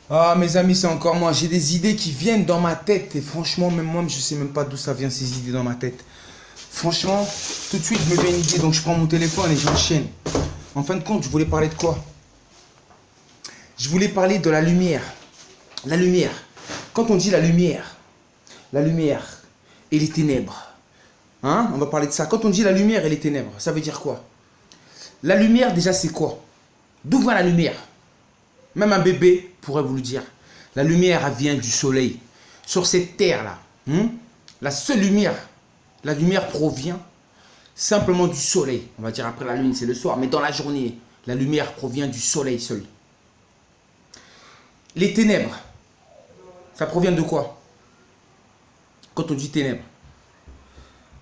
Ah, mes amis, c'est encore moi. J'ai des idées qui viennent dans ma tête. Et franchement, même moi, je sais même pas d'où ça vient, ces idées dans ma tête. Franchement, tout de suite, me vient une idée. Donc, je prends mon téléphone et j'enchaîne. En fin de compte, je voulais parler de quoi? Je voulais parler de la lumière. La lumière. Quand on dit la lumière et les ténèbres. Hein? On va parler de ça. Quand on dit la lumière et les ténèbres, ça veut dire quoi? La lumière, déjà, c'est quoi? D'où vient la lumière? Même un bébé pourrait vous le dire. La lumière, elle vient du soleil. Sur cette terre-là, la seule lumière, la lumière provient simplement du soleil. On va dire après la lune, c'est le soir. Mais dans la journée, la lumière provient du soleil seul. Les ténèbres, ça provient de quoi? Quand on dit ténèbres,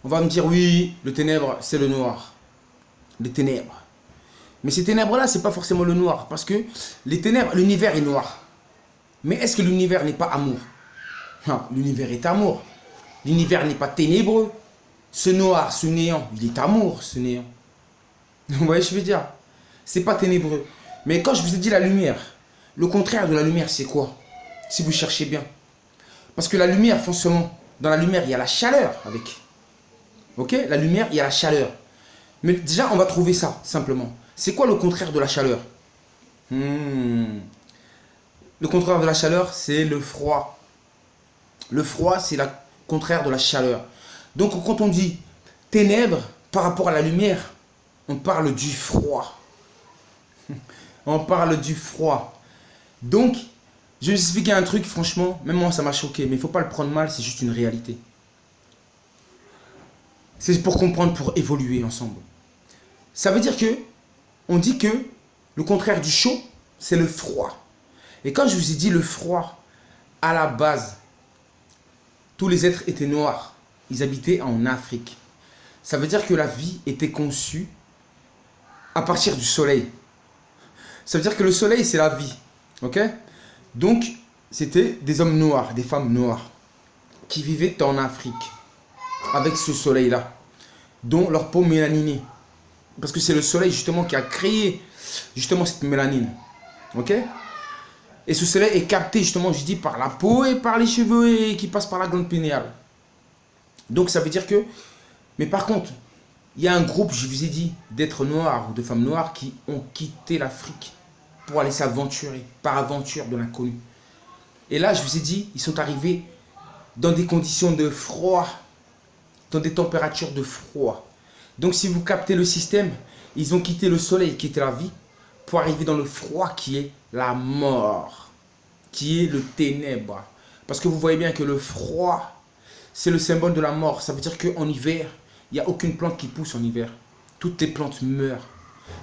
on va me dire oui, le ténèbre, c'est le noir. Les ténèbres. Mais ces ténèbres-là, ce n'est pas forcément le noir. Parce que les ténèbres, l'univers est noir. Mais est-ce que l'univers n'est pas amour? Non, l'univers est amour. L'univers n'est pas ténébreux. Ce noir, ce néant, il est amour, ce néant. Vous voyez ce que je veux dire? C'est pas ténébreux. Mais quand je vous ai dit la lumière, le contraire de la lumière, c'est quoi? Si vous cherchez bien. Parce que la lumière, forcément, dans la lumière, il y a la chaleur avec. Ok? La lumière, il y a la chaleur. Mais déjà, on va trouver ça, simplement. C'est quoi le contraire de la chaleur? Le contraire de la chaleur, c'est le froid. Le froid, c'est le contraire de la chaleur. Donc, quand on dit ténèbres par rapport à la lumière, on parle du froid. On parle du froid. Donc, je vais vous expliquer un truc, franchement, même moi, ça m'a choqué. Mais il ne faut pas le prendre mal, c'est juste une réalité. C'est pour comprendre, pour évoluer ensemble. Ça veut dire que, on dit que le contraire du chaud, c'est le froid. Et quand je vous ai dit le froid, à la base, tous les êtres étaient noirs. Ils habitaient en Afrique. Ça veut dire que la vie était conçue à partir du soleil. Ça veut dire que le soleil, c'est la vie. Ok? Donc, c'était des hommes noirs, des femmes noires, qui vivaient en Afrique, avec ce soleil-là, dont leur peau mélaninée. Parce que c'est le soleil, justement, qui a créé, justement, cette mélanine. Ok? Et ce soleil est capté, justement, je dis, par la peau et par les cheveux et qui passe par la glande pinéale. Donc, ça veut dire que... Mais par contre, il y a un groupe, je vous ai dit, d'êtres noirs ou de femmes noires qui ont quitté l'Afrique pour aller s'aventurer, par aventure de l'inconnu. Et là, je vous ai dit, ils sont arrivés dans des conditions de froid, dans des températures de froid. Donc, si vous captez le système, ils ont quitté le soleil qui était la vie pour arriver dans le froid qui est la mort, qui est le ténèbre. Parce que vous voyez bien que le froid, c'est le symbole de la mort. Ça veut dire qu'en hiver, il n'y a aucune plante qui pousse en hiver. Toutes les plantes meurent.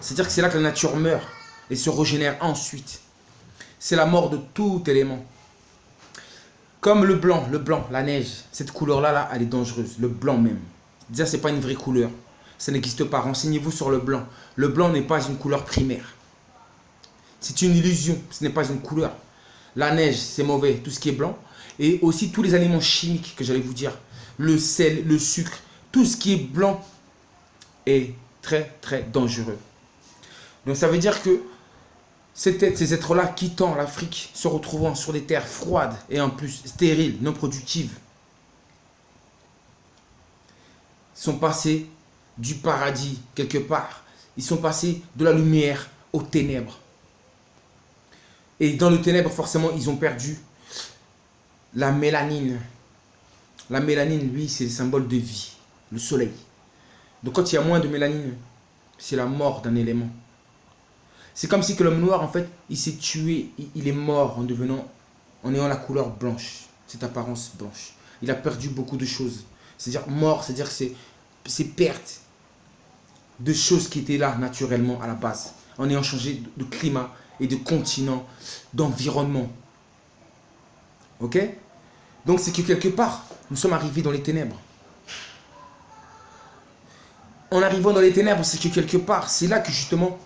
C'est-à-dire que c'est là que la nature meurt et se régénère ensuite. C'est la mort de tout élément. Comme le blanc, la neige, cette couleur-là, là, elle est dangereuse. Le blanc même. Déjà, ce n'est pas une vraie couleur. Ça n'existe pas. Renseignez-vous sur le blanc. Le blanc n'est pas une couleur primaire. C'est une illusion. Ce n'est pas une couleur. La neige, c'est mauvais. Tout ce qui est blanc. Et aussi tous les aliments chimiques que j'allais vous dire. Le sel, le sucre. Tout ce qui est blanc est très, très dangereux. Donc, ça veut dire que ces êtres-là, quittant l'Afrique, se retrouvant sur des terres froides et en plus stériles, non productives, sont passés du paradis quelque part. Ils sont passés de la lumière aux ténèbres. Et dans le ténèbre, forcément, ils ont perdu la mélanine. La mélanine, lui, c'est le symbole de vie, le soleil. Donc quand il y a moins de mélanine, c'est la mort d'un élément. C'est comme si que l'homme noir, en fait, il s'est tué, il est mort en ayant la couleur blanche, cette apparence blanche. Il a perdu beaucoup de choses. C'est-à-dire mort, c'est-à-dire que c'est perte de choses qui étaient là naturellement à la base, en ayant changé de climat et de continent, d'environnement. Ok? Donc c'est que quelque part, nous sommes arrivés dans les ténèbres. En arrivant dans les ténèbres, c'est que quelque part, c'est là que justement,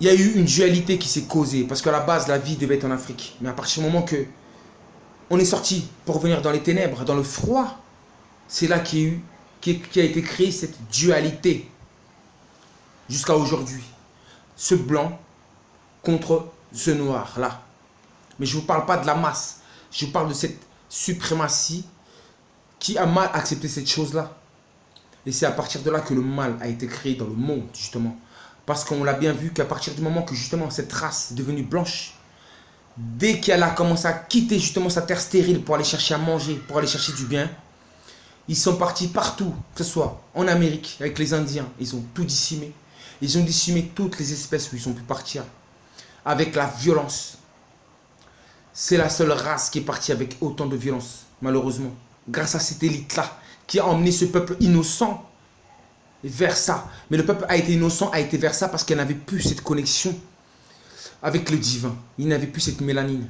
il y a eu une dualité qui s'est causée. Parce qu'à la base, la vie devait être en Afrique. Mais à partir du moment que on est sorti pour revenir dans les ténèbres, dans le froid, c'est là qu'il y a été créée cette dualité jusqu'à aujourd'hui. Ce blanc contre ce noir-là. Mais je ne vous parle pas de la masse. Je vous parle de cette suprématie qui a mal accepté cette chose-là. Et c'est à partir de là que le mal a été créé dans le monde, justement. Parce qu'on l'a bien vu qu'à partir du moment que, justement, cette race est devenue blanche, dès qu'elle a commencé à quitter, justement, sa terre stérile pour aller chercher à manger, pour aller chercher du bien, ils sont partis partout, que ce soit en Amérique, avec les Indiens, ils ont tout décimé. Ils ont décimé toutes les espèces où ils ont pu partir, avec la violence. C'est la seule race qui est partie avec autant de violence, malheureusement. Grâce à cette élite-là, qui a emmené ce peuple innocent vers ça. Mais le peuple a été innocent, a été vers ça parce qu'elle n'avait plus cette connexion avec le divin. Il n'avait plus cette mélanine.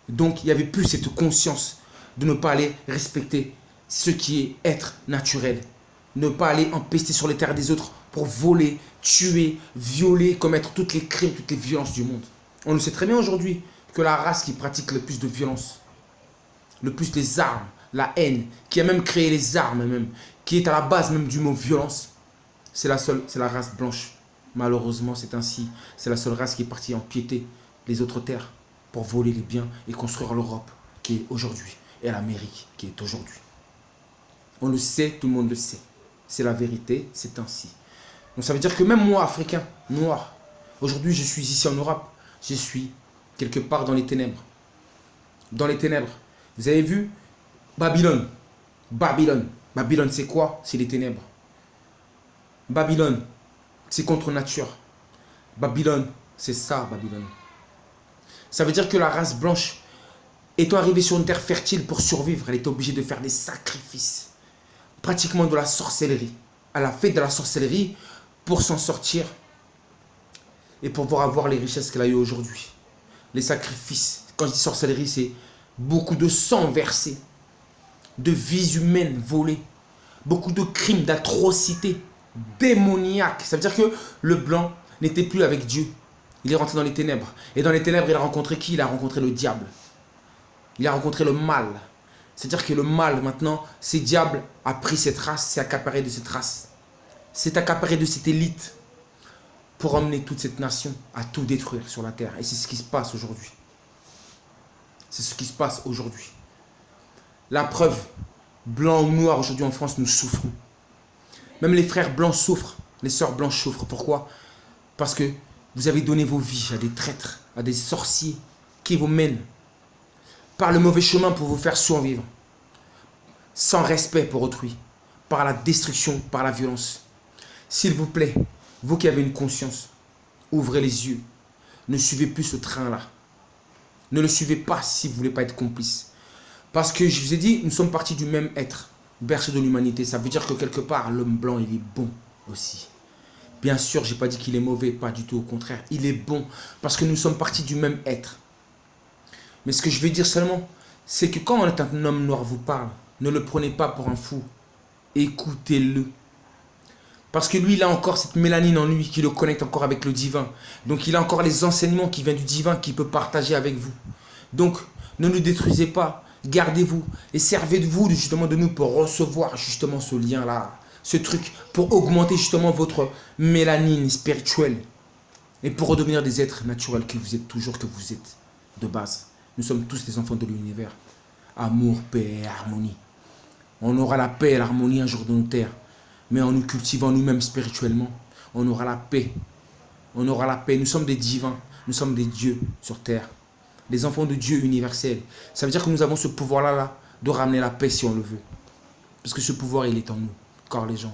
Donc, il n'y avait plus cette conscience de ne pas aller respecter ce qui est être naturel. Ne pas aller empester sur les terres des autres pour voler, tuer, violer, commettre toutes les crimes, toutes les violences du monde. On le sait très bien aujourd'hui que la race qui pratique le plus de violence, le plus les armes, la haine, qui a même créé les armes, même, qui est à la base même du mot violence, c'est la race blanche. Malheureusement, c'est ainsi. C'est la seule race qui est partie empiéter les autres terres pour voler les biens et construire l'Europe qui est aujourd'hui et l'Amérique qui est aujourd'hui. On le sait, tout le monde le sait. C'est la vérité, c'est ainsi. Donc ça veut dire que même moi, Africain, noir, aujourd'hui je suis ici en Europe, je suis quelque part dans les ténèbres. Dans les ténèbres. Vous avez vu Babylone. Babylone. Babylone, c'est quoi? C'est les ténèbres. Babylone, c'est contre nature. Babylone, c'est ça, Babylone. Ça veut dire que la race blanche, étant arrivée sur une terre fertile pour survivre, elle était obligée de faire des sacrifices. Pratiquement de la sorcellerie. Elle a fait de la sorcellerie pour s'en sortir et pour pouvoir avoir les richesses qu'elle a eues aujourd'hui. Les sacrifices. Quand je dis sorcellerie, c'est beaucoup de sang versé, de vies humaines volées, beaucoup de crimes, d'atrocités démoniaques. Ça veut dire que le blanc n'était plus avec Dieu. Il est rentré dans les ténèbres. Et dans les ténèbres, il a rencontré qui? Il a rencontré le diable. Il a rencontré le mal. C'est-à-dire que le mal, maintenant, ce diable a pris cette race, s'est accaparé de cette race. S'est accaparé de cette élite pour emmener toute cette nation à tout détruire sur la terre. Et c'est ce qui se passe aujourd'hui. C'est ce qui se passe aujourd'hui. La preuve, blanc ou noir, aujourd'hui en France, nous souffrons. Même les frères blancs souffrent, les sœurs blanches souffrent. Pourquoi? Parce que vous avez donné vos vies à des traîtres, à des sorciers qui vous mènent par le mauvais chemin pour vous faire survivre. Sans respect pour autrui, par la destruction, par la violence. S'il vous plaît, vous qui avez une conscience, ouvrez les yeux. Ne suivez plus ce train-là. Ne le suivez pas si vous ne voulez pas être complice. Parce que je vous ai dit, nous sommes partis du même être, berceau de l'humanité. Ça veut dire que quelque part, l'homme blanc, il est bon aussi. Bien sûr, je n'ai pas dit qu'il est mauvais, pas du tout, au contraire. Il est bon parce que nous sommes partis du même être. Mais ce que je vais dire seulement, c'est que quand un homme noir vous parle, ne le prenez pas pour un fou. Écoutez-le. Parce que lui, il a encore cette mélanine en lui qui le connecte encore avec le divin. Donc, il a encore les enseignements qui viennent du divin qu'il peut partager avec vous. Donc, ne nous détruisez pas. Gardez-vous et servez-vous justement de nous pour recevoir justement ce lien-là, ce truc, pour augmenter justement votre mélanine spirituelle et pour redevenir des êtres naturels que vous êtes toujours, que vous êtes de base. Nous sommes tous des enfants de l'univers. Amour, paix et harmonie. On aura la paix et l'harmonie un jour dans nos terres. Mais en nous cultivant nous-mêmes spirituellement, on aura la paix. On aura la paix. Nous sommes des divins. Nous sommes des dieux sur terre. Des enfants de Dieu universel. Ça veut dire que nous avons ce pouvoir-là de ramener la paix si on le veut. Parce que ce pouvoir, il est en nous. Corps, légende.